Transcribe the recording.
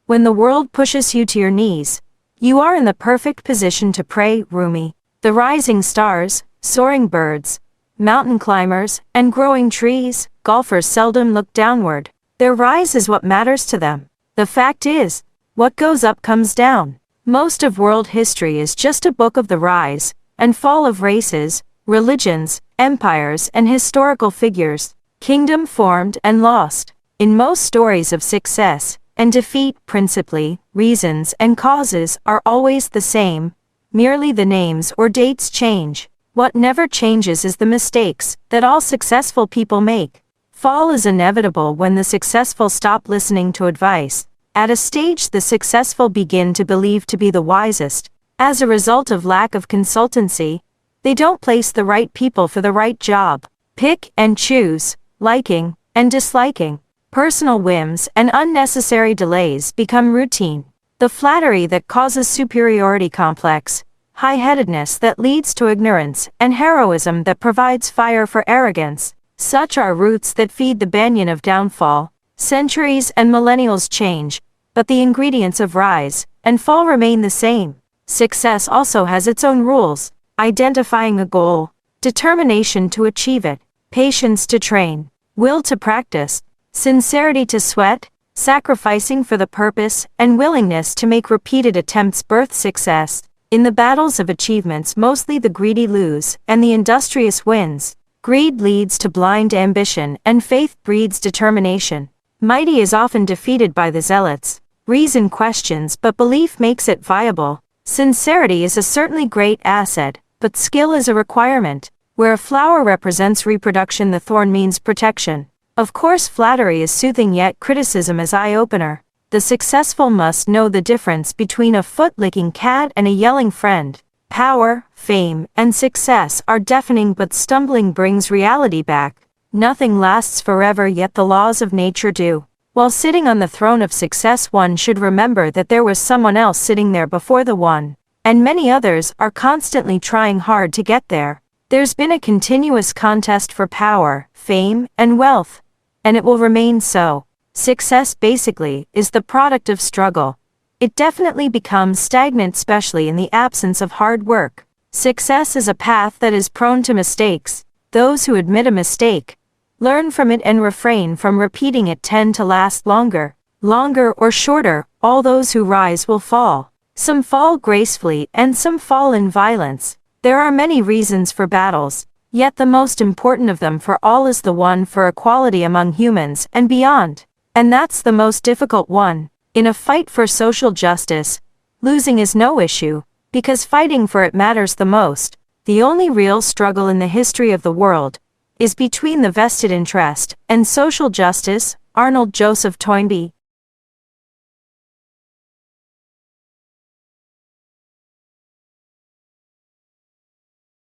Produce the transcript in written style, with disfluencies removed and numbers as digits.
When the world pushes you to your knees, you are in the perfect position to pray. Rumi. The rising stars, soaring birds, mountain climbers, and growing trees, golfers seldom look downward. Their rise is what matters to them. The fact is, what goes up comes down. Most of world history is just a book of the rise and fall of races, religions, empires, and historical figures, kingdom formed and lost. In most stories of success and defeat, principally, reasons and causes are always the same, merely the names or dates change. What never changes is the mistakes that all successful people make. Fall is inevitable when the successful stop listening to advice. At a stage the successful begin to believe to be the wisest. As a result of lack of consultancy, they don't place the right people for the right job. Pick and choose, liking and disliking, personal whims and unnecessary delays become routine. The flattery that causes superiority complex, high-headedness that leads to ignorance, and heroism that provides fire for arrogance. Such are roots that feed the banyan of downfall. Centuries and millennials change, but the ingredients of rise and fall remain the same. Success also has its own rules: identifying a goal, determination to achieve it, patience to train, will to practice, sincerity to sweat, sacrificing for the purpose, and willingness to make repeated attempts birth success. In the battles of achievements mostly the greedy lose, and the industrious wins. Greed leads to blind ambition, and faith breeds determination. Mighty is often defeated by the zealots. Reason questions, but belief makes it viable. Sincerity is a certainly great asset, but skill is a requirement. Where a flower represents reproduction, the thorn means protection. Of course, flattery is soothing, yet criticism is eye-opener. The successful must know the difference between a foot-licking cat and a yelling friend. Power, fame, and success are deafening, but stumbling brings reality back. Nothing lasts forever, yet the laws of nature do. While sitting on the throne of success, one should remember that there was someone else sitting there before the one, and many others are constantly trying hard to get there. There's been a continuous contest for power, fame, and wealth, and it will remain so. Success, basically, is the product of struggle. It definitely becomes stagnant, especially in the absence of hard work. Success is a path that is prone to mistakes. Those who admit a mistake, learn from it, and refrain from repeating it tend to last longer. Longer or shorter, all those who rise will fall. Some fall gracefully, and some fall in violence. There are many reasons for battles, yet the most important of them for all is the one for equality among humans and beyond. And that's the most difficult one. In a fight for social justice, losing is no issue, because fighting for it matters the most. The only real struggle in the history of the world is between the vested interest and social justice. Arnold Joseph Toynbee.